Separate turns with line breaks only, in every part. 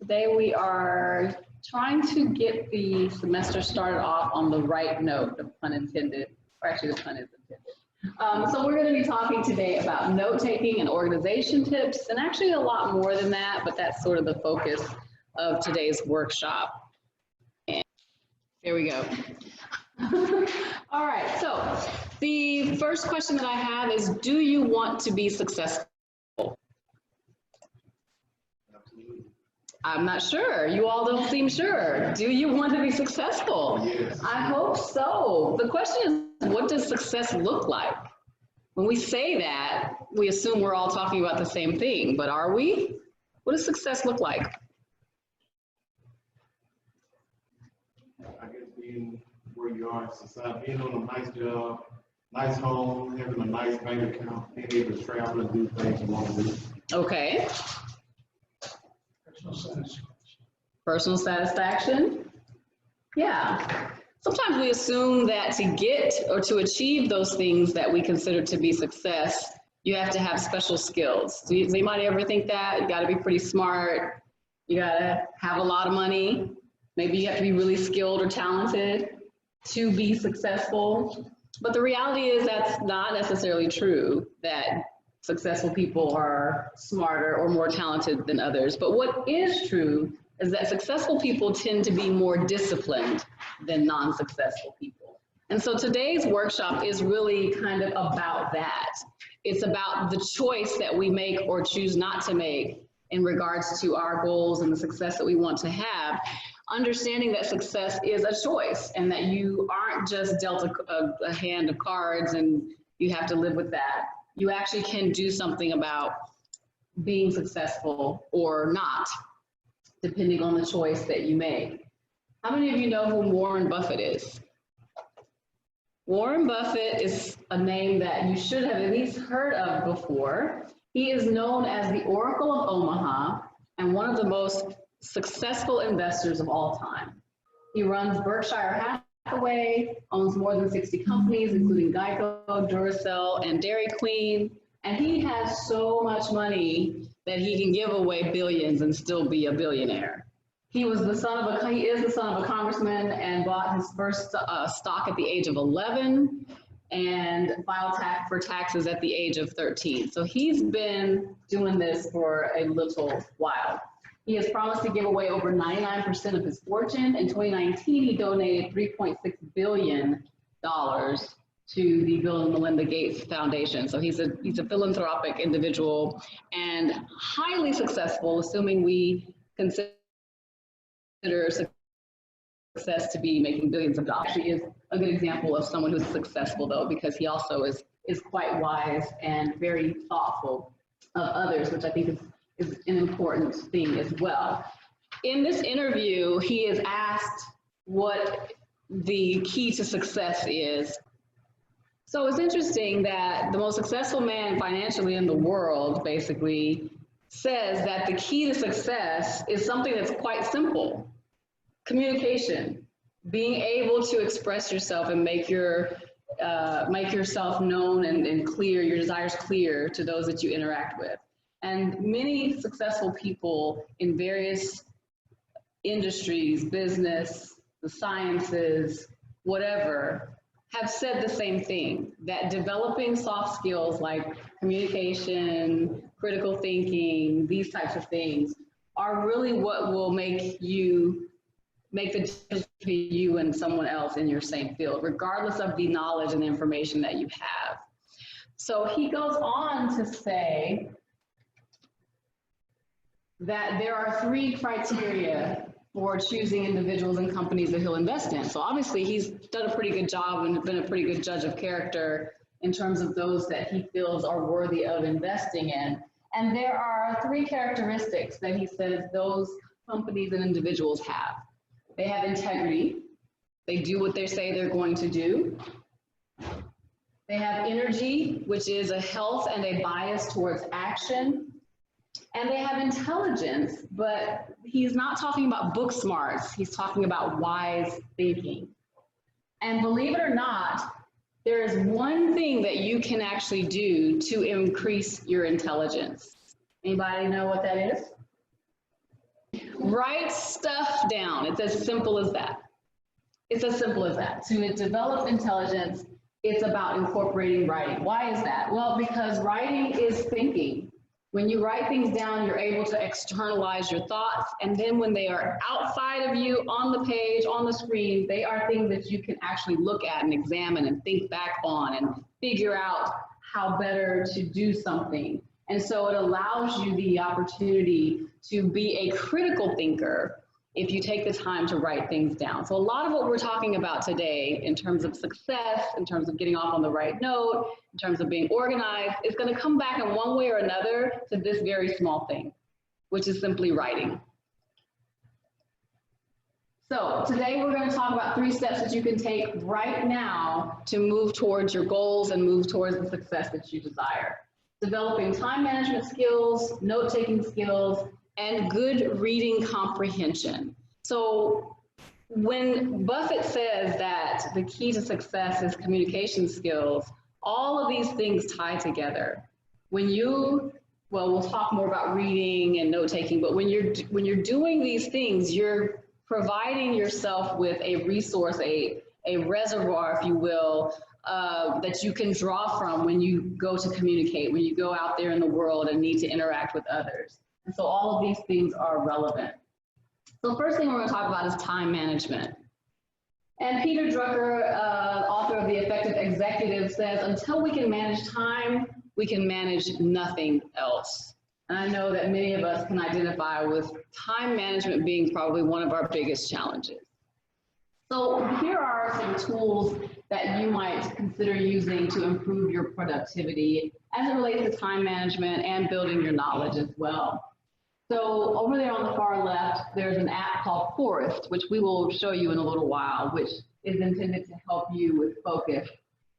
Today we are trying to get the semester started off on the right note, the pun intended, or actually the pun is intended. So we're going to be talking today about note-taking and organization tips, and actually a lot more than that, but that's sort of the focus of today's workshop. And there we go. All right, so the first question that I have is, do you want to be successful? I'm not sure. You all don't seem sure. Do you want to be successful?
Yes.
I hope so. The question is, what does success look like? When we say that, we assume we're all talking about the same thing, but are we? What does success look like?
I guess being where you are in society, being on a nice job, nice home, having a nice bank account, being able to travel and do things you want to do.
Okay. Personal satisfaction. Yeah. Sometimes we assume that to get or to achieve those things that we consider to be success, you have to have special skills. Does anybody ever think that? You got to be pretty smart. You got to have a lot of money. Maybe you have to be really skilled or talented to be successful. But the reality is that's not necessarily true, that successful people are smarter or more talented than others. But what is true is that successful people tend to be more disciplined than non-successful people. And so today's workshop is really kind of about that. It's about the choice that we make or choose not to make in regards to our goals and the success that we want to have, understanding that success is a choice and that you aren't just dealt a hand of cards and you have to live with that. You actually can do something about being successful or not, depending on the choice that you make. How many of you know who Warren Buffett is? Warren Buffett is a name that you should have at least heard of before. He is known as the Oracle of Omaha and one of the most successful investors of all time. He runs Berkshire Hathaway, owns more than 60 companies, including Geico, Duracell, and Dairy Queen. And he has so much money that he can give away billions and still be a billionaire. He is the son of a congressman and bought his first stock at the age of 11 and filed for taxes at the age of 13. So he's been doing this for a little while. He has promised to give away over 99% of his fortune. In 2019, he donated $3.6 billion to the Bill and Melinda Gates Foundation. So he's a philanthropic individual and highly successful, assuming we consider success to be making billions of dollars. He is a good example of someone who's successful, though, because he also is quite wise and very thoughtful of others, which I think is an important thing as well. In this interview, he is asked what the key to success is. So it's interesting that the most successful man financially in the world basically says that the key to success is something that's quite simple. Communication, being able to express yourself and make yourself known and clear, your desires clear to those that you interact with. And many successful people in various industries, business, the sciences, whatever, have said the same thing, that developing soft skills like communication, critical thinking, these types of things are really what will make the difference between you and someone else in your same field, regardless of the knowledge and information that you have. So he goes on to say that there are 3 criteria for choosing individuals and companies that he'll invest in. So obviously he's done a pretty good job and been a pretty good judge of character in terms of those that he feels are worthy of investing in. And there are 3 characteristics that he says those companies and individuals have. They have integrity. They do what they say they're going to do. They have energy, which is a health and a bias towards action. And they have intelligence, but he's not talking about book smarts. He's talking about wise thinking. And believe it or not, there is one thing that you can actually do to increase your intelligence. Anybody know what that is? write stuff down. It's as simple as that. It's as simple as that. To develop intelligence, it's about incorporating writing. Why is that? Well, because writing is thinking. When you write things down, you're able to externalize your thoughts. And then when they are outside of you, on the page, on the screen, they are things that you can actually look at and examine and think back on and figure out how better to do something. And so it allows you the opportunity to be a critical thinker if you take the time to write things down. So a lot of what we're talking about today in terms of success, in terms of getting off on the right note, in terms of being organized, is going to come back in one way or another to this very small thing, which is simply writing. So today we're going to talk about 3 steps that you can take right now to move towards your goals and move towards the success that you desire. Developing time management skills, note-taking skills, and good reading comprehension. So when Buffett says that the key to success is communication skills, all of these things tie together. When you, well, we'll talk more about reading and note-taking, but when you're doing these things, you're providing yourself with a resource, a reservoir, if you will, that you can draw from when you go to communicate, when you go out there in the world and need to interact with others. And so all of these things are relevant. So first thing we're going to talk about is time management. And Peter Drucker, author of The Effective Executive, says, until we can manage time, we can manage nothing else. And I know that many of us can identify with time management being probably one of our biggest challenges. So here are some tools that you might consider using to improve your productivity as it relates to time management and building your knowledge as well. So over there on the far left, there's an app called Forest, which we will show you in a little while, which is intended to help you with focus.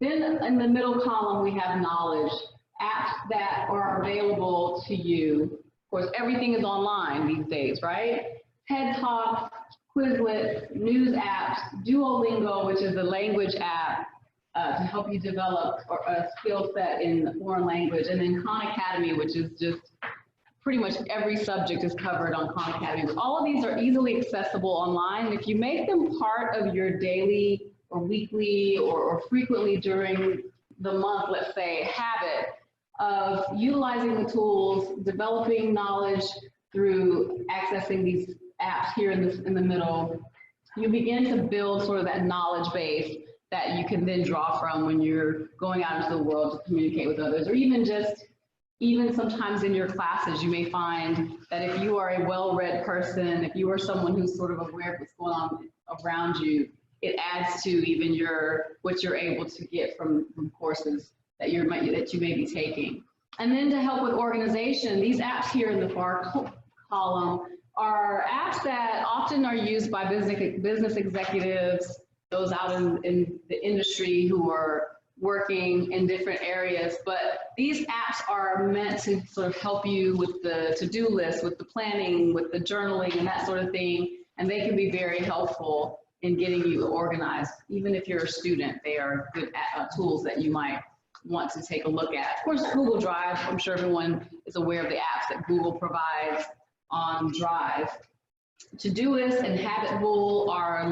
Then in the middle column, we have knowledge, apps that are available to you. Of course, everything is online these days, right? TED Talks, Quizlet, news apps, Duolingo, which is a language app to help you develop a skill set in a foreign language, and then Khan Academy, which is just pretty much every subject is covered on Khan Academy. All of these are easily accessible online. And if you make them part of your daily or weekly or frequently during the month, let's say, habit of utilizing the tools, developing knowledge through accessing these apps here in the middle, you begin to build sort of that knowledge base that you can then draw from when you're going out into the world to communicate with others, or even sometimes in your classes, you may find that if you are a well-read person, if you are someone who's sort of aware of what's going on around you, it adds to even what you're able to get from courses that you may be taking. And then to help with organization, these apps here in the far column are apps that often are used by business executives, those out in the industry who are working in different areas, but these apps are meant to sort of help you with the to-do list, with the planning, with the journaling and that sort of thing, and they can be very helpful in getting you organized. Even if you're a student, they are good tools that you might want to take a look at. Of course, Google Drive, I'm sure everyone is aware of the apps that Google provides on Drive. Todoist and Habitbull are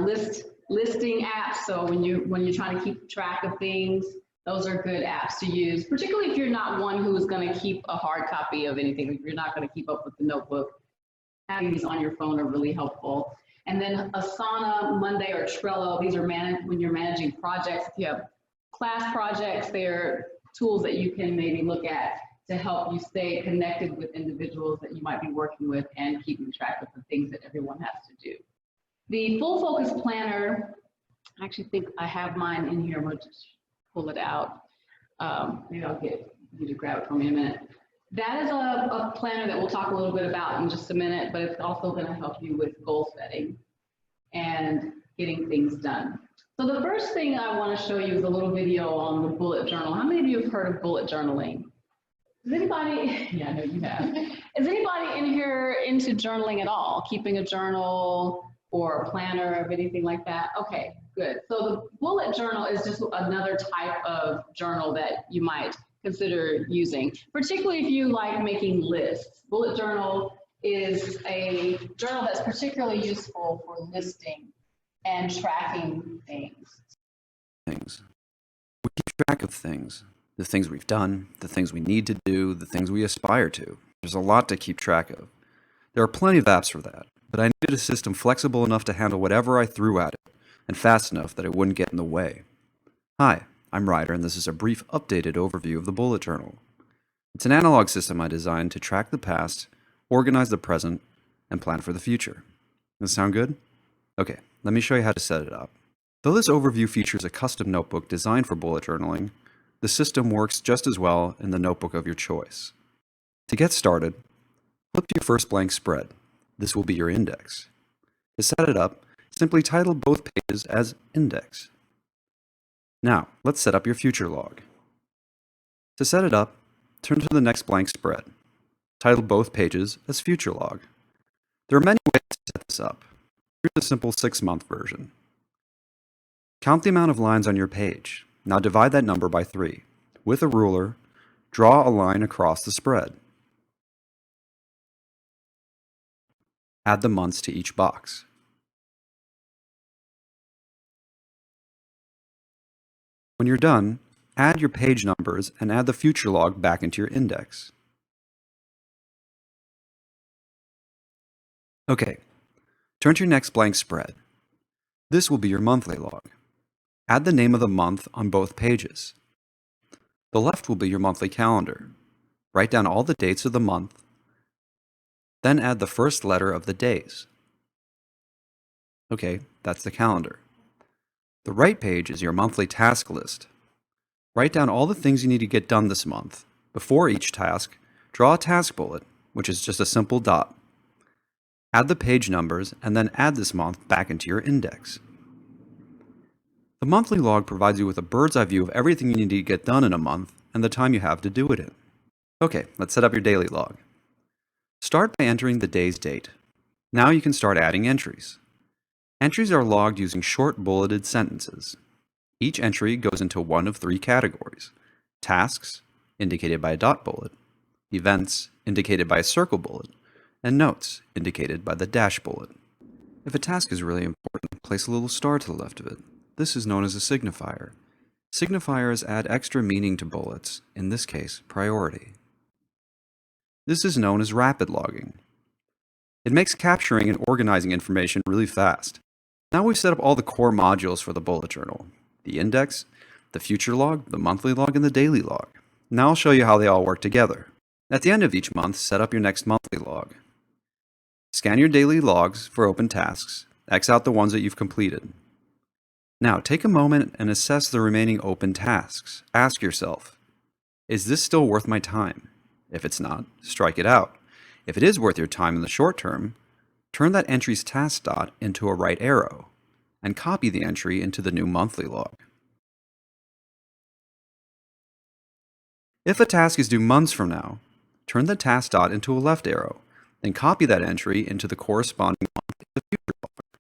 listing apps, so when you're trying to keep track of things, those are good apps to use, particularly if you're not one who is going to keep a hard copy of anything. If you're not going to keep up with the notebook, having these on your phone are really helpful. And then Asana, Monday, or Trello, these are when you're managing projects. If you have class projects, they're tools that you can maybe look at to help you stay connected with individuals that you might be working with and keeping track of the things that everyone has to do. The Full Focus Planner, I actually think I have mine in here. We'll just pull it out. Maybe I'll get you to grab it for me in a minute. That is a planner that we'll talk a little bit about in just a minute, but it's also going to help you with goal setting and getting things done. So the first thing I want to show you is a little video on the bullet journal. How many of you have heard of bullet journaling? Is anybody, yeah, I know you have. Is anybody in here into journaling at all? Keeping a journal or a planner or anything like that? Okay, good. So the bullet journal is just another type of journal that you might consider using, particularly if you like making lists. Bullet journal is a journal that's particularly useful for listing and tracking things.
We keep track of things, the things we've done, the things we need to do, the things we aspire to. There's a lot to keep track of. There are plenty of apps for that, but I needed a system flexible enough to handle whatever I threw at it, and fast enough that it wouldn't get in the way. Hi, I'm Ryder, and this is a brief updated overview of the bullet journal. It's an analog system I designed to track the past, organize the present, and plan for the future. Does that sound good? Okay, let me show you how to set it up. Though this overview features a custom notebook designed for bullet journaling, the system works just as well in the notebook of your choice. To get started, flip to your first blank spread. This will be your index. To set it up, simply title both pages as Index. Now, let's set up your future log. To set it up, turn to the next blank spread. Title both pages as Future Log. There are many ways to set this up. Here's a simple 6-month version. Count the amount of lines on your page. Now divide that number by 3. With a ruler, draw a line across the spread. Add the months to each box. When you're done, add your page numbers and add the future log back into your index. Okay, turn to your next blank spread. This will be your monthly log. Add the name of the month on both pages. The left will be your monthly calendar. Write down all the dates of the month, then add the first letter of the days. Okay, that's the calendar. The right page is your monthly task list. Write down all the things you need to get done this month. Before each task, draw a task bullet, which is just a simple dot. Add the page numbers and then add this month back into your index. The monthly log provides you with a bird's eye view of everything you need to get done in a month and the time you have to do it in. Okay, let's set up your daily log. Start by entering the day's date. Now you can start adding entries. Entries are logged using short bulleted sentences. Each entry goes into one of 3 categories: tasks, indicated by a dot bullet, events, indicated by a circle bullet, and notes, indicated by the dash bullet. If a task is really important, place a little star to the left of it. This is known as a signifier. Signifiers add extra meaning to bullets, in this case, priority. This is known as rapid logging. It makes capturing and organizing information really fast. Now we've set up all the core modules for the bullet journal: the index, the future log, the monthly log, and the daily log. Now I'll show you how they all work together. At the end of each month, set up your next monthly log. Scan your daily logs for open tasks. X out the ones that you've completed. Now take a moment and assess the remaining open tasks. Ask yourself, is this still worth my time? If it's not, strike it out. If it is worth your time in the short term, turn that entry's task dot into a right arrow and copy the entry into the new monthly log. If a task is due months from now, turn the task dot into a left arrow, then copy that entry into the corresponding month in the future log.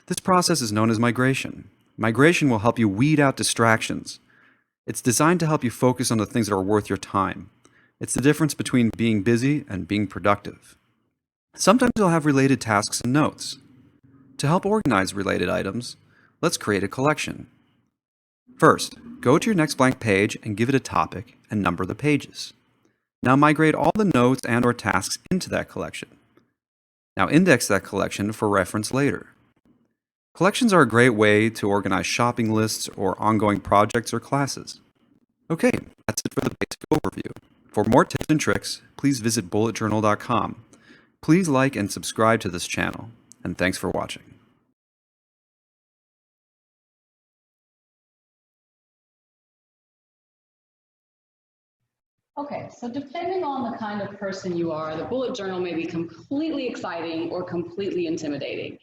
This process is known as migration. Migration will help you weed out distractions. It's designed to help you focus on the things that are worth your time. It's the difference between being busy and being productive. Sometimes you'll have related tasks and notes. To help organize related items, let's create a collection. First, go to your next blank page and give it a topic and number the pages. Now migrate all the notes and/or tasks into that collection. Now index that collection for reference later. Collections are a great way to organize shopping lists or ongoing projects or classes. Okay, that's it for the basic overview. For more tips and tricks, please visit bulletjournal.com. Please like and subscribe to this channel, and thanks for watching.
Okay, so depending on the kind of person you are, the bullet journal may be completely exciting or completely intimidating.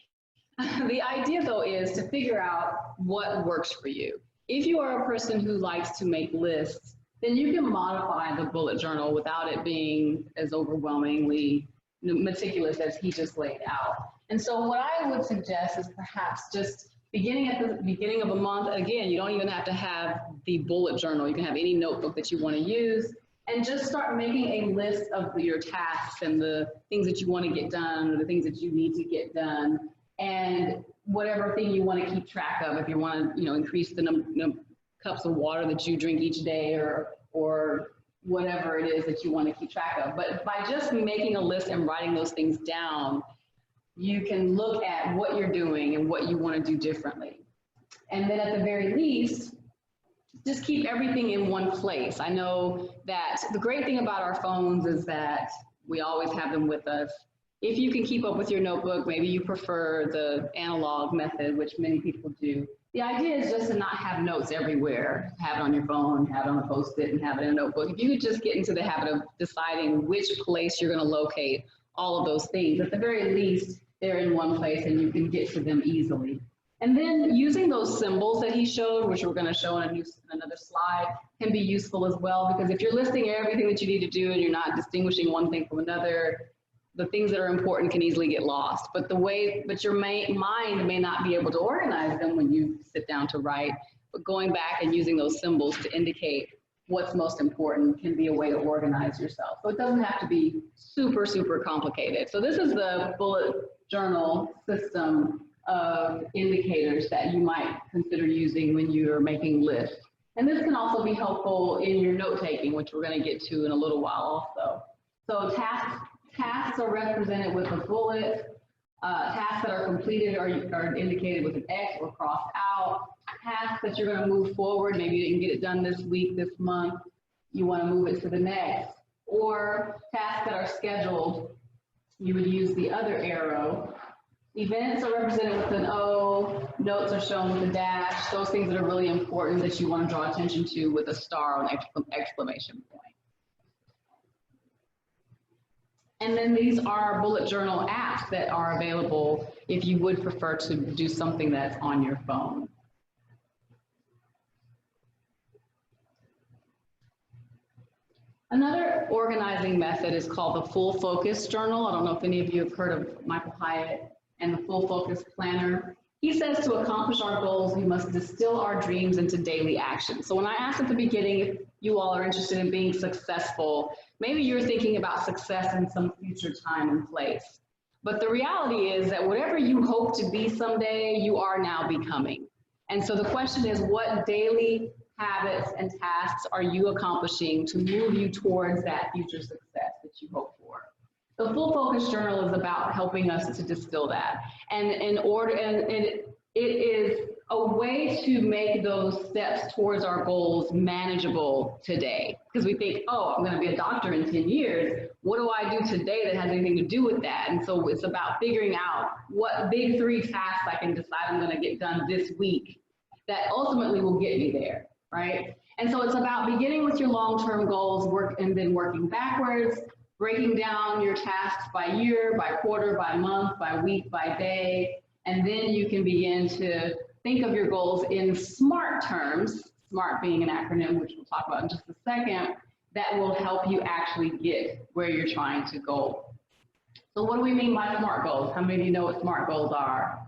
The idea, though, is to figure out what works for you. If you are a person who likes to make lists, then you can modify the bullet journal without it being as overwhelmingly meticulous as he just laid out. And so what I would suggest is perhaps just beginning at the beginning of a month. Again, you don't even have to have the bullet journal. You can have any notebook that you want to use. and just start making a list of your tasks and the things that you want to get done or the things that you need to get done, and whatever thing you want to keep track of. If you want to, increase the number cups of water that you drink each day, or whatever it is that you want to keep track of. But by just making a list and writing those things down, you can look at what you're doing and what you want to do differently. And then at the very least, just keep everything in one place. I know that the great thing about our phones is that we always have them with us. If you can keep up with your notebook, maybe you prefer the analog method, which many people do. The idea is just to not have notes everywhere. Have it on your phone, have it on a Post-it, and have it in a notebook. If you could just get into the habit of deciding which place you're going to locate all of those things, at the very least, they're in one place and you can get to them easily. And then using those symbols that he showed, which we're going to show in another slide, can be useful as well, because if you're listing everything that you need to do and you're not distinguishing one thing from another, the things that are important can easily get lost. But your mind may not be able to organize them when you sit down to write. But going back and using those symbols to indicate what's most important can be a way to organize yourself. So it doesn't have to be super, super complicated. So this is the bullet journal system of indicators that you might consider using when you're making lists. And this can also be helpful in your note taking, which we're going to get to in a little while also. So tasks are represented with a bullet. Tasks that are completed are indicated with an X or crossed out. Tasks that you're going to move forward, maybe you didn't get it done this week, this month, you want to move it to the next. Or tasks that are scheduled, you would use the other arrow. Events are represented with an O, notes are shown with a dash, those things that are really important that you want to draw attention to with a star or an exclamation point. And then these are bullet journal apps that are available if you would prefer to do something that's on your phone. Another organizing method is called the Full Focus Journal. I don't know if any of you have heard of Michael Hyatt and the Full Focus Planner. He says to accomplish our goals, we must distill our dreams into daily action. So when I asked at the beginning if you all are interested in being successful, maybe you're thinking about success in some future time and place. But the reality is that whatever you hope to be someday, you are now becoming. And so the question is, what daily habits and tasks are you accomplishing to move you towards that future success that you hope for? The Full Focus Journal is about helping us to distill that. And it is a way to make those steps towards our goals manageable today. Because we think, oh, I'm going to be a doctor in 10 years. What do I do today that has anything to do with that? And so it's about figuring out what big 3 tasks I can decide I'm going to get done this week that ultimately will get me there, right? And so it's about beginning with your long-term goals, and then working backwards, breaking down your tasks by year, by quarter, by month, by week, by day, and then you can begin to think of your goals in SMART terms, SMART being an acronym, which we'll talk about in just a second, that will help you actually get where you're trying to go. So what do we mean by SMART goals? How many of you know what SMART goals are?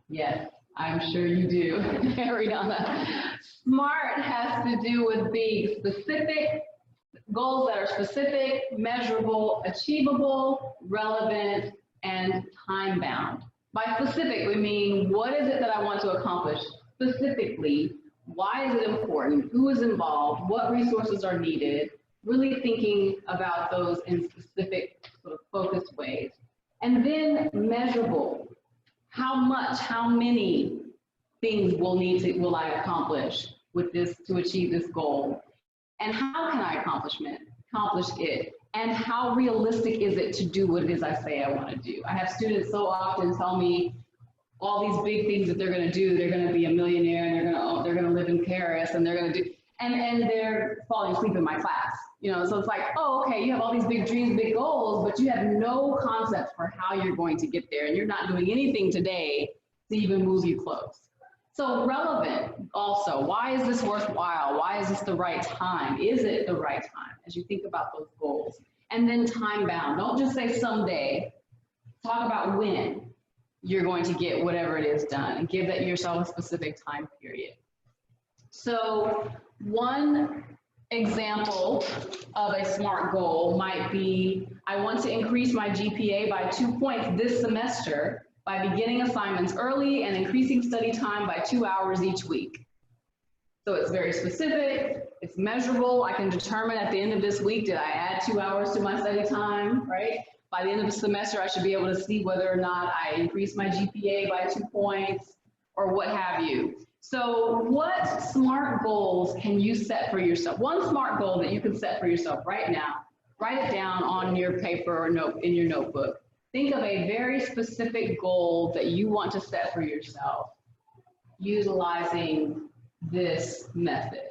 Yes, I'm sure you do. Ariana. SMART has to do with being specific, goals that are specific, measurable, achievable, relevant, and time-bound. By specific, we mean, what is it that I want to accomplish specifically? Why is it important? Who is involved? What resources are needed? Really thinking about those in specific, sort of focused ways. And then measurable. How much, how many things will I accomplish with this to achieve this goal? And how can I accomplish it? And how realistic is it to do what it is I say I want to do? I have students so often tell me all these big things that they're going to do. They're going to be a millionaire, and they're going to live in Paris, and they're going to do, and they're falling asleep in my class. So it's like, oh, okay, you have all these big dreams, big goals, but you have no concept for how you're going to get there, and you're not doing anything today to even move you close. So relevant also, why is this worthwhile? Why is this the right time? Is it the right time as you think about those goals? And then time bound, don't just say someday, talk about when you're going to get whatever it is done and give yourself a specific time period. So one example of a SMART goal might be, I want to increase my GPA by 2 points this semester by beginning assignments early and increasing study time by 2 hours each week. So it's very specific, it's measurable. I can determine at the end of this week, did I add 2 hours to my study time, right? By the end of the semester, I should be able to see whether or not I increased my GPA by 2 points or what have you. So what SMART goals can you set for yourself? One SMART goal that you can set for yourself right now, write it down on your paper or in your notebook. Think of a very specific goal that you want to set for yourself utilizing this method.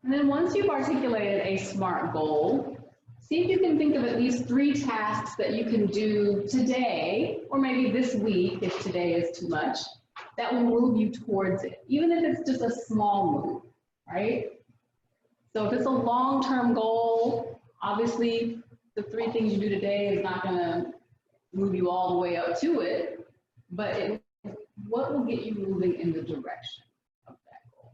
And then once you've articulated a SMART goal, see if you can think of at least 3 tasks that you can do today, or maybe this week, if today is too much, that will move you towards it, even if it's just a small move, right? So if it's a long-term goal, obviously the 3 things you do today is not gonna move you all the way up to it, but what will get you moving in the direction of that goal?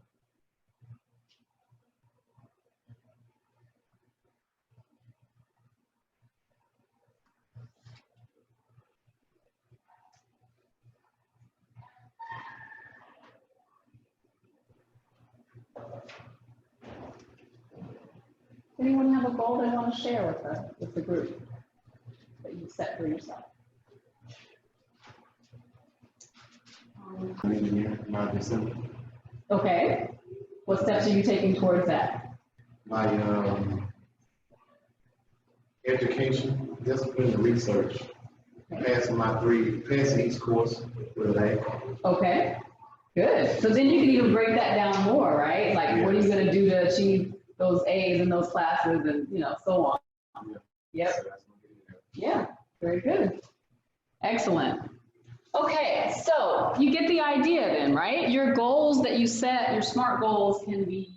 Anyone have a goal they want to share with the group that you set for yourself?
By December.
Okay. What steps are you taking towards that?
My education, discipline, and research. Passing each course with an A. Okay. Good. So then you can even break that down more, right? Like, what are you going to do to achieve those A's in those classes, and so on. Yep. Yeah. Very good. Excellent. Okay, so you get the idea then, right? Your goals that you set, your SMART goals, can be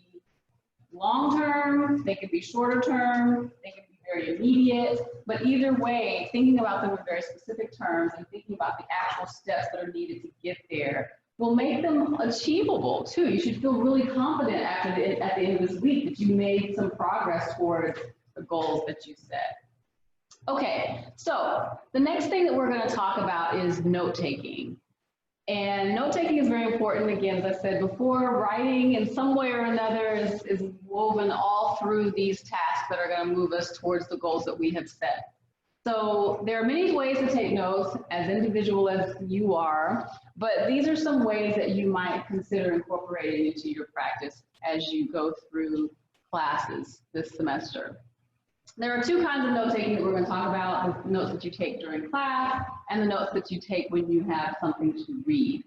long-term, they can be shorter term, they can be very immediate, but either way, thinking about them in very specific terms and thinking about the actual steps that are needed to get there will make them achievable too. You should feel really confident at the end of this week that you made some progress towards the goals that you set. Okay, so the next thing that we're going to talk about is note-taking. And note-taking is very important. Again, as I said before, writing in some way or another is woven all through these tasks that are going to move us towards the goals that we have set. So there are many ways to take notes, as individual as you are, but these are some ways that you might consider incorporating into your practice as you go through classes this semester. There are 2 kinds of note-taking that we're going to talk about: the notes that you take during class and the notes that you take when you have something to read.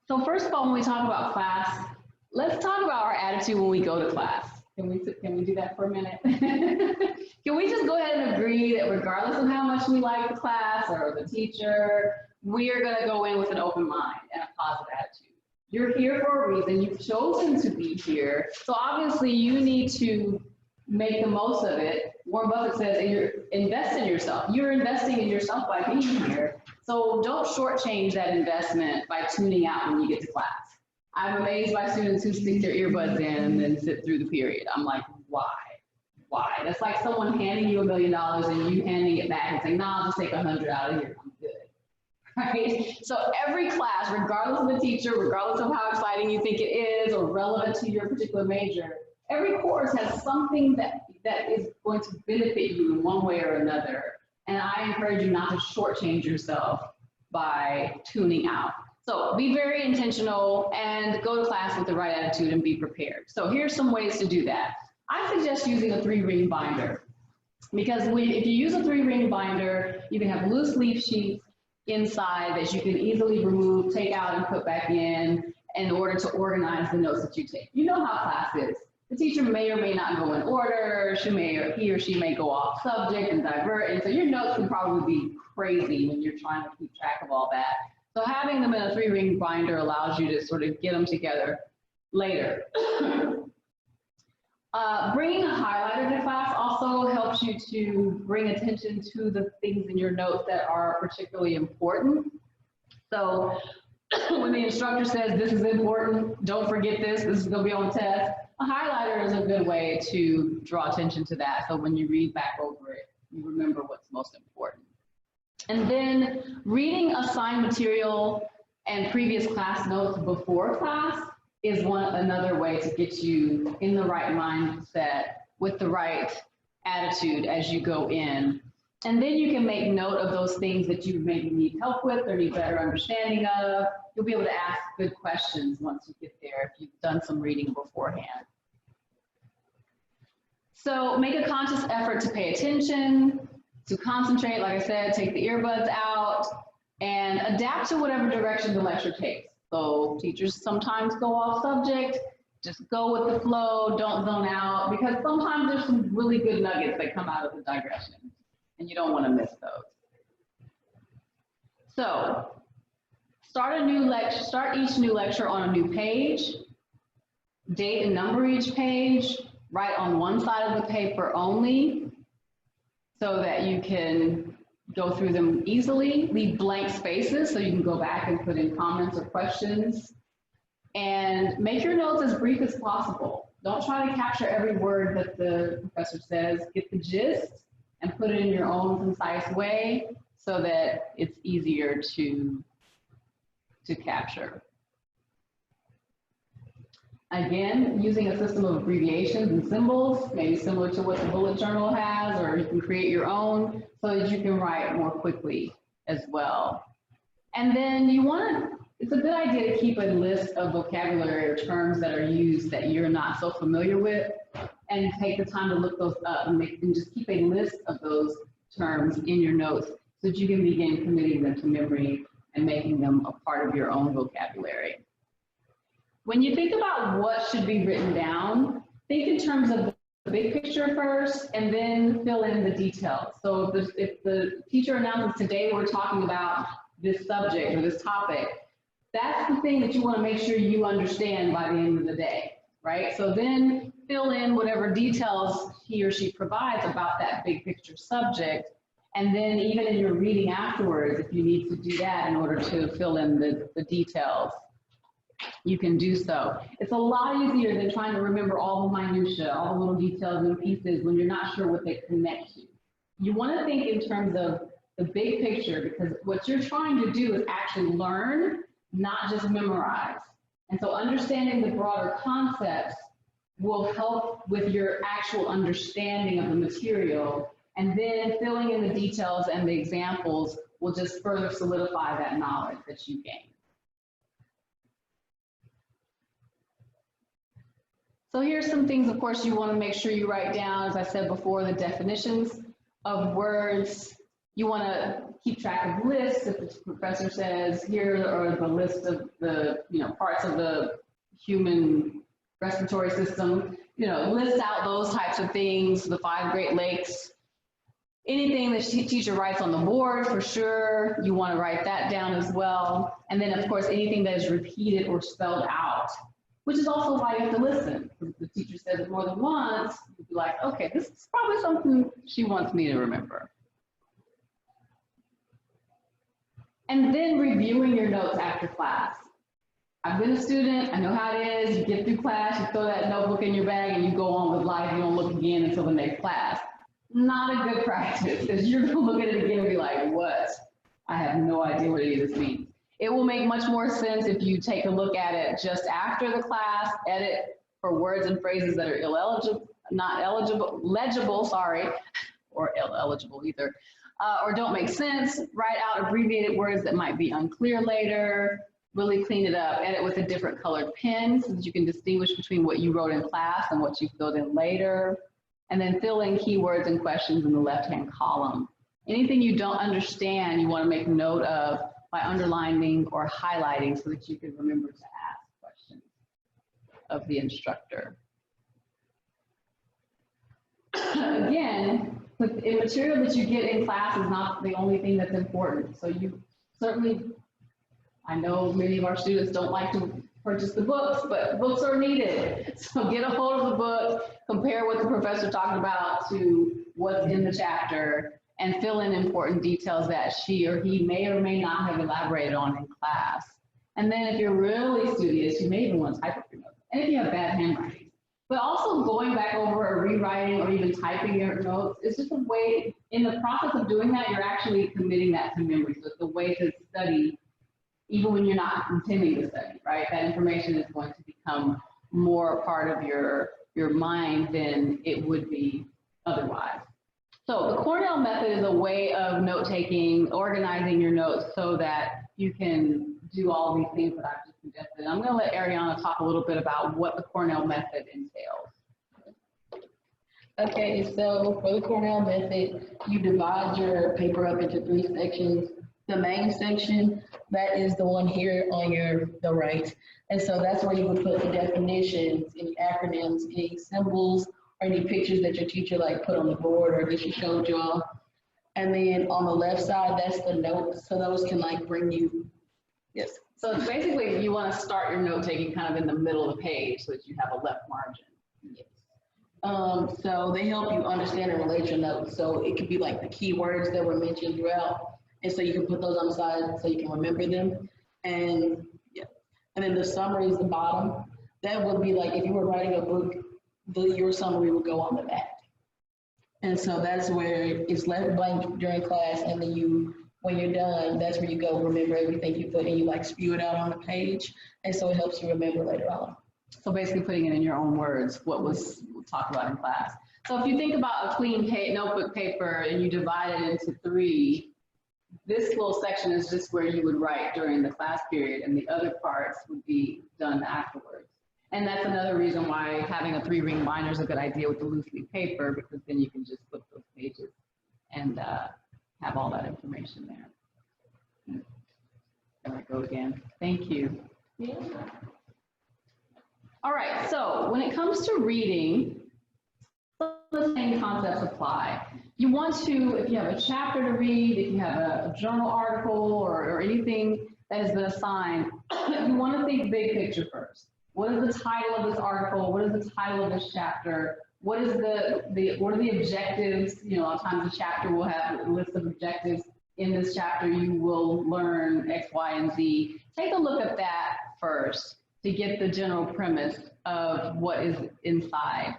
So first of all, when we talk about class, let's talk about our attitude when we go to class. Can we do that for a minute? Can we just go ahead and agree that regardless of how much we like the class or the teacher, we are going to go in with an open mind and a positive attitude? You're here for a reason. You've chosen to be here. So obviously you need to make the most of it. Warren Buffett says that you're invest in yourself. You're investing in yourself by being here. So don't shortchange that investment by tuning out when you get to class. I'm amazed by students who stick their earbuds in and then sit through the period. I'm like, why? Why? That's like someone handing you $1 million and you handing it back and saying, no, I'll just take 100 out of here. I'm good. Right? So every class, regardless of the teacher, regardless of how exciting you think it is or relevant to your particular major, every course has something that is going to benefit you in one way or another. And I encourage you not to shortchange yourself by tuning out. So be very intentional and go to class with the right attitude and be prepared. So here's some ways to do that. I suggest using a 3-ring binder, because if you use a 3-ring binder, you can have loose leaf sheets inside that you can easily remove, take out, and put back in order to organize the notes that you take. You know how class is. the teacher may or may not go in order. He or she may go off subject and divert. And so your notes can probably be crazy when you're trying to keep track of all that. So having them in a 3-ring binder allows you to sort of get them together later. Bringing a highlighter to class also helps you to bring attention to the things in your notes that are particularly important. So when the instructor says this is important, don't forget this is going to be on the test, a highlighter is a good way to draw attention to that. So when you read back over it, you remember what's most important. And then reading assigned material and previous class notes before class is another way to get you in the right mindset with the right attitude as you go in. And then you can make note of those things that you maybe need help with or need better understanding of. You'll be able to ask good questions once you get there if you've done some reading beforehand. So make a conscious effort to pay attention, to concentrate, like I said, take the earbuds out, and adapt to whatever direction the lecture takes. So teachers sometimes go off subject, just go with the flow, don't zone out, because sometimes there's some really good nuggets that come out of the digression, and you don't want to miss those. So start each new lecture on a new page, date and number each page, write on one side of the paper only so that you can go through them easily. Leave blank spaces so you can go back and put in comments or questions. And make your notes as brief as possible. Don't try to capture every word that the professor says. Get the gist and put it in your own concise way so that it's easier to capture. Again, using a system of abbreviations and symbols, maybe similar to what the bullet journal has, or you can create your own so that you can write more quickly as well. And then it's a good idea to keep a list of vocabulary or terms that are used that you're not so familiar with, and take the time to look those up and just keep a list of those terms in your notes so that you can begin committing them to memory and making them a part of your own vocabulary. When you think about what should be written down, think in terms of the big picture first and then fill in the details. So if the teacher announces today we're talking about this subject or this topic, that's the thing that you want to make sure you understand by the end of the day, right? So then fill in whatever details he or she provides about that big picture subject. And then even in your reading afterwards, if you need to do that in order to fill in the details, you can do so. It's a lot easier than trying to remember all the minutia, all the little details and pieces when you're not sure what they connect to. You want to think in terms of the big picture, because what you're trying to do is actually learn, not just memorize. And so understanding the broader concepts will help with your actual understanding of the material, and then filling in the details and the examples will just further solidify that knowledge that you gain. So here's some things, of course, you want to make sure you write down. As I said before, the definitions of words. You want to keep track of lists. If the professor says here are the list of the parts of the human respiratory system, list out those types of things, the 5 Great Lakes. Anything the teacher writes on the board, for sure, you want to write that down as well. And then, of course, anything that is repeated or spelled out, which is also why you have to listen. If the teacher says it more than once, you'd be like, okay, this is probably something she wants me to remember. And then reviewing your notes after class. I've been a student, I know how it is. You get through class, you throw that notebook in your bag and you go on with life. You don't look again until the next class. Not a good practice, because you're gonna look at it again and be like, what? I have no idea what any of this means. It will make much more sense if you take a look at it just after the class, edit for words and phrases that are legible, sorry, or illegible either, or don't make sense. Write out abbreviated words that might be unclear later, really clean it up, edit with a different colored pen so that you can distinguish between what you wrote in class and what you filled in later, and then fill in keywords and questions in the left-hand column. Anything you don't understand, you want to make note of by underlining or highlighting so that you can remember to ask questions of the instructor. again, the material that you get in class is not the only thing that's important. So you certainly, I know many of our students don't like to purchase the books, but books are needed. So get a hold of the book, compare what the professor talked about to what's in the chapter, and fill in important details that she or he may or may not have elaborated on in class. And then if you're really studious, you may even want to type up your notes. And if you have bad handwriting. But also going back over or rewriting or even typing your notes is just a way, in the process of doing that, you're actually committing that to memory. So it's a way to study even when you're not intending to study, right? That information is going to become more a part of your mind than it would be otherwise. So the Cornell method is a way of note-taking, organizing your notes so that you can do all these things that I've just suggested. I'm going to let Ariana talk a little bit about what the Cornell method entails.
Okay, so for the Cornell method, you divide your paper up into 3 sections. The main section, that is the one here on the right. And so that's where you would put the definitions, any acronyms, any symbols, or any pictures that your teacher like put on the board or that she showed y'all. And then on the left side, that's the notes. So those can like bring you, yes.
So basically you want to start your note taking kind of in the middle of the page so that you have a left margin.
Yes. So they help you understand and relate your notes. So it could be like the key words that were mentioned throughout. And so you can put those on the side so you can remember them. And yeah. And then the summary is the bottom. That would be like if you were writing a book, your summary would go on the back. And so that's where it's left blank during class, and then when you're done, that's where you go remember everything you put and you like spew it out on the page. And so it helps you remember later on.
So basically putting it in your own words, what was talked about in class. So if you think about a clean notebook paper and you divide it into 3, this little section is just where you would write during the class period, and the other parts would be done afterwards. And that's another reason why having a 3-ring binder is a good idea with the loose leaf paper, because then you can just flip those pages and have all that information there. There I go again. Thank you. Yeah. All right, so when it comes to reading, some of the same concepts apply. You want to, if you have a chapter to read, if you have a journal article or anything that has been assigned, you want to think big picture first. What is the title of this article? What is the title of this chapter? What is what are the objectives? You know, a lot of times a chapter will have a list of objectives. In this chapter, you will learn X, Y, and Z. Take a look at that first to get the general premise of what is inside.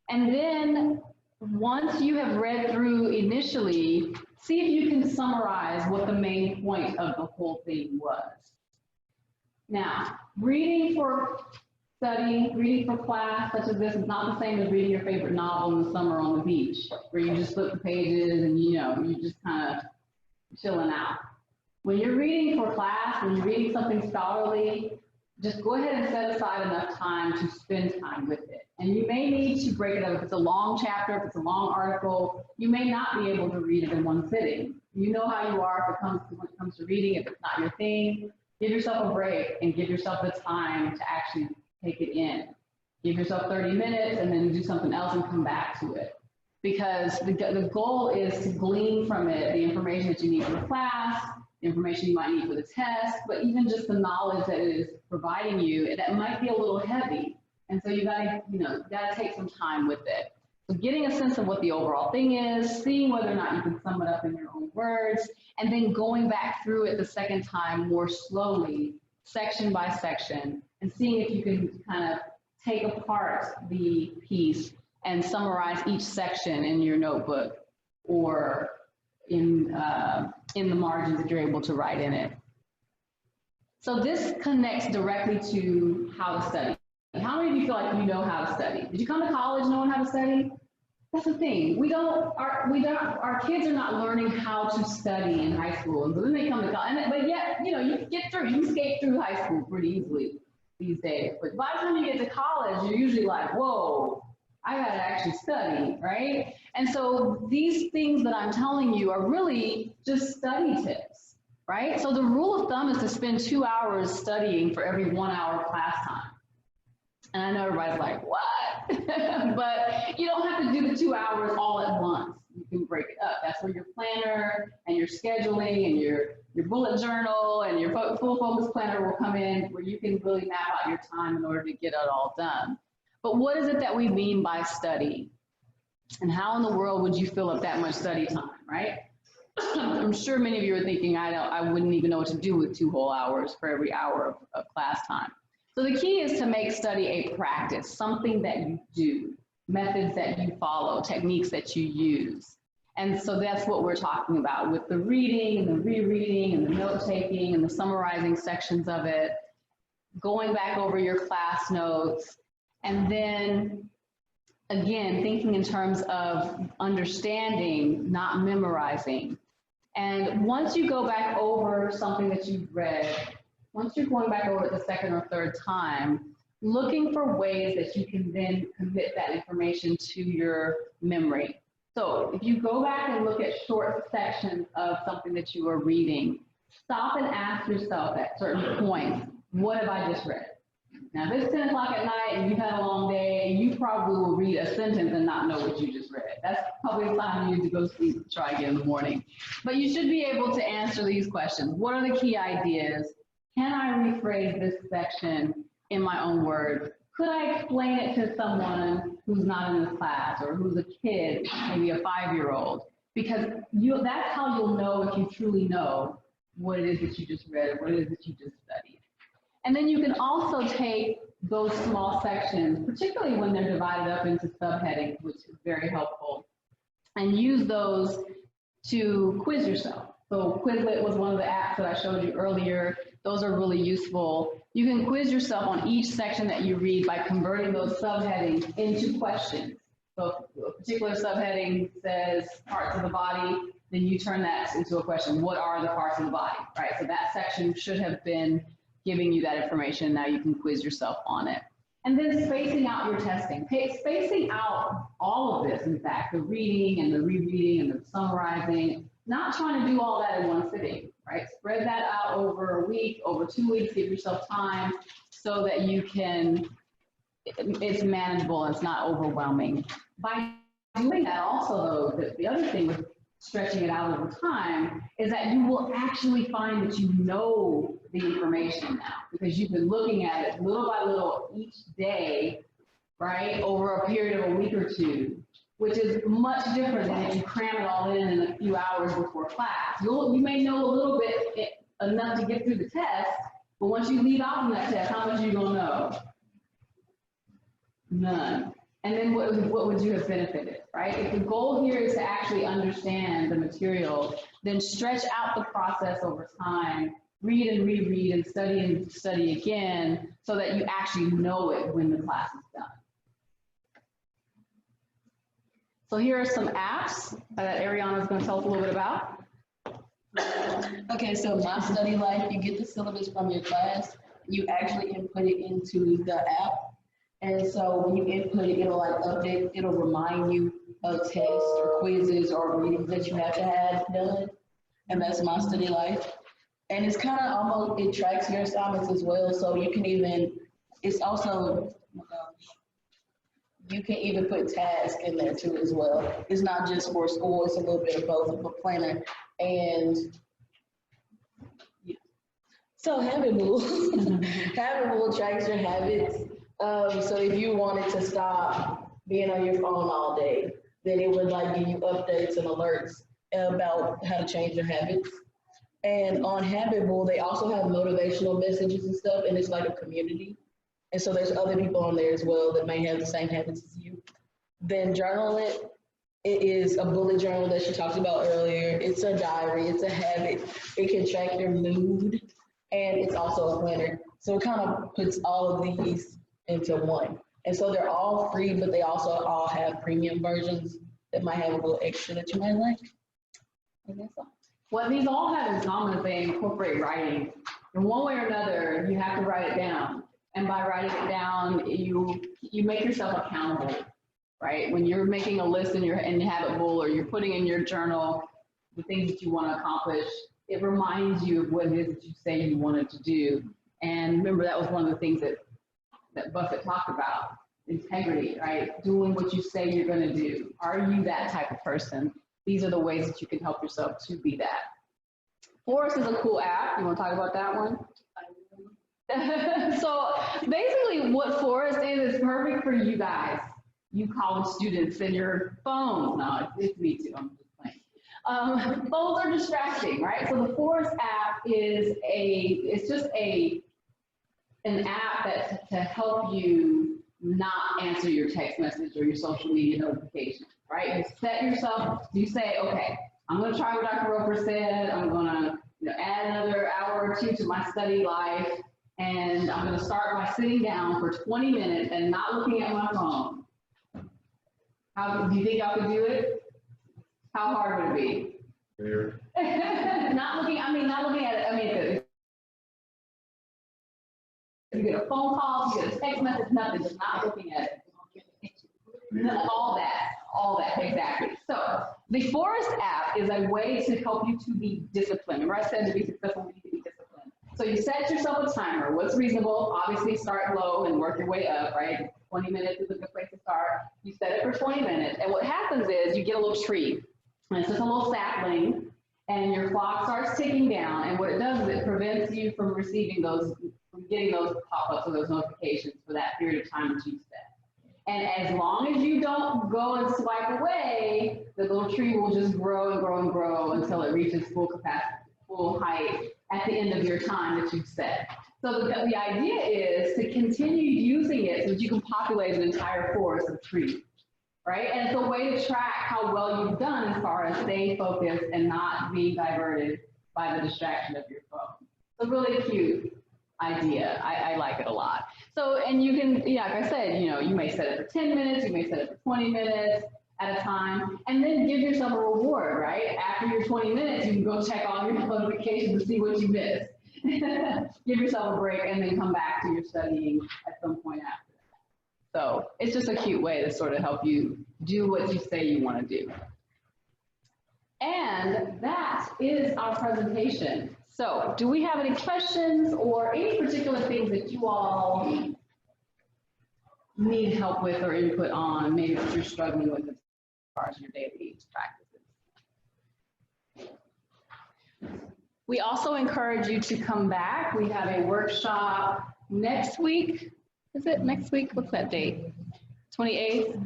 And then once you have read through initially, see if you can summarize what the main point of the whole thing was. Now, reading for study, reading for class, such as this, is not the same as reading your favorite novel in the summer on the beach, where you just flip the pages and you're just kind of chilling out. When you're reading for class, when you're reading something scholarly, just go ahead and set aside enough time to spend time with it. And you may need to break it up. If it's a long chapter, if it's a long article, you may not be able to read it in one sitting. You know how you are when it comes to reading. If it's not your thing, give yourself a break and give yourself the time to actually take it in. Give yourself 30 minutes and then do something else and come back to it. Because the goal is to glean from it the information that you need for the class, the information you might need for the test, but even just the knowledge that it is providing you, that might be a little heavy. And so you gotta take some time with it. So getting a sense of what the overall thing is, seeing whether or not you can sum it up in your own words, and then going back through it the second time more slowly, section by section, and seeing if you can kind of take apart the piece and summarize each section in your notebook or in the margins that you're able to write in it. So this connects directly to how to study. How many of you feel like you know how to study? Did you come to college knowing how to study? That's the thing. Our kids are not learning how to study in high school, and so then they come to college. But yet, you can skate through high school pretty easily these days. But by the time you get to college, you're usually like, whoa, I gotta actually study, right? And so these things that I'm telling you are really just study tips, right? So the rule of thumb is to spend 2 hours studying for every 1 hour class time. And I know everybody's like, what? But you don't have to do the the 2 hours all at once. You can break it up. That's where your planner and your scheduling and your bullet journal and your full focus planner will come in, where you can really map out your time in order to get it all done. But what is it that we mean by study? And how in the world would you fill up that much study time, right? I'm sure many of you are thinking, I wouldn't even know what to do with 2 whole hours for every hour of class time. So the key is to make study a practice, something that you do, methods that you follow, techniques that you use. And so that's what we're talking about with the reading and the rereading and the note-taking and the summarizing sections of it, going back over your class notes, and then again, thinking in terms of understanding, not memorizing. And once you go back over something that you've read, once you're going back over it the second or third time, looking for ways that you can then commit that information to your memory. So if you go back and look at short sections of something that you are reading, stop and ask yourself at certain points, what have I just read? Now, if it's 10 o'clock at night and you've had a long day, you probably will read a sentence and not know what you just read. That's probably the time you need to go to sleep and try again in the morning. But you should be able to answer these questions. What are the key ideas? Can I rephrase this section in my own words? Could I explain it to someone who's not in this class or who's a kid, maybe a 5-year-old? Because that's how you'll know if you truly know what it is that you just read or what it is that you just studied. And then you can also take those small sections, particularly when they're divided up into subheadings, which is very helpful, and use those to quiz yourself. So Quizlet was one of the apps that I showed you earlier. Those are really useful. You can quiz yourself on each section that you read by converting those subheadings into questions. So if a particular subheading says parts of the body, then you turn that into a question. What are the parts of the body, right? So that section should have been giving you that information. Now you can quiz yourself on it. And then spacing out your testing. Spacing out all of this, in fact, the reading and the rereading and the summarizing, not trying to do all that in one sitting, right? Spread that out over a week, over 2 weeks, give yourself time so that you can, it's manageable, it's not overwhelming. By doing that also though, the other thing with stretching it out over time is that you will actually find that you know the information now because you've been looking at it little by little each day, right, over a period of a week or two, which is much different than if you cram it all in a few hours before class. You may know a little bit enough to get through the test, but once you leave out from that test, how much are you going to know? None. And then what would you have benefited, right? If the goal here is to actually understand the material, then stretch out the process over time, read and reread and study again so that you actually know it when the class is done. So here are some apps that Ariana is going to tell us a little bit about.
Okay, so My Study Life, you get the syllabus from your class, you actually input it into the app. And so when you input it, it'll like update, it'll remind you of tests or quizzes or readings that you have to have done. And that's My Study Life. And it's kind of almost, it tracks your assignments as well. So you can even, it's also, you can even put tasks in there too as well. It's not just for school, it's a little bit of both, a planner and yeah. So Habitable, Habitable tracks your habits. So if you wanted to stop being on your phone all day, then it would like give you updates and alerts about how to change your habits. And on Habitable, they also have motivational messages and stuff, and it's like a community. And so there's other people on there as well that may have the same habits as you. Then Journal It. It is a bullet journal that she talked about earlier. It's a diary, it's a habit. It can track your mood, and it's also a planner. So it kind of puts all of these into one. And so they're all free, but they also all have premium versions that might have a little extra that you might like. And that's all.
What these all have in common is they incorporate writing. In one way or another, you have to write it down. And by writing it down, you make yourself accountable, right? When you're making a list in Habitable or you're putting in your journal the things that you want to accomplish, it reminds you of what it is that you say you wanted to do. And remember, that was one of the things that Buffett talked about, integrity, right? Doing what you say you're gonna do. Are you that type of person? These are the ways that you can help yourself to be that. Forest is a cool app. You wanna talk about that one? So basically what Forest is perfect for you guys, you college students and your phones. No, it's me too, I'm just playing. Phones are distracting, right? So the Forest app is it's just an app that's to help you not answer your text message or your social media notifications, right? You set yourself, you say, okay, I'm gonna try what Dr. Roper said, I'm gonna add another hour or two to my study life, and I'm gonna start by sitting down for 20 minutes and not looking at my phone. How, do you think y'all could do it? How hard would it be? Not looking at it, you get a phone call, you get a text message, nothing, just not looking at it. All that, exactly. So the Forest app is a way to help you to be disciplined. Remember I said to be successful, you need to be disciplined. So you set yourself a timer. What's reasonable? Obviously start low and work your way up, right? 20 minutes is a good place to start. You set it for 20 minutes. And what happens is you get a little tree. And it's just a little sapling. And your clock starts ticking down. And what it does is it prevents you from receiving getting those pop-ups or those notifications for that period of time that you set. And as long as you don't go and swipe away, the little tree will just grow and grow and grow until it reaches full capacity, full height at the end of your time that you've set. So the idea is to continue using it so that you can populate an entire forest of trees, right? And it's a way to track how well you've done as far as staying focused and not being diverted by the distraction of your phone. So really cute idea. I like it a lot. So, and you can, like I said, you may set it for 10 minutes, you may set it for 20 minutes at a time, and then give yourself a reward, right? After your 20 minutes, you can go check all your notifications to see what you missed. Give yourself a break and then come back to your studying at some point after that. So it's just a cute way to sort of help you do what you say you want to do. And that is our presentation. So do we have any questions or any particular things that you all need help with or input on, maybe that you're struggling with as far as your daily practices? We also encourage you to come back. We have a workshop next week. Is it next week? What's that date? 28th.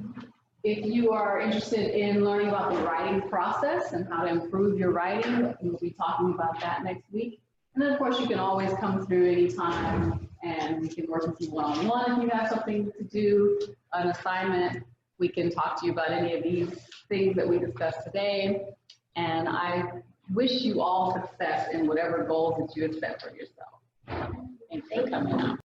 If you are interested in learning about the writing process and how to improve your writing, we'll be talking about that next week. And then of course you can always come through anytime and we can work with you one-on-one if you have something to do, an assignment. We can talk to you about any of these things that we discussed today. And I wish you all success in whatever goals that you have set for yourself. Thanks for coming out.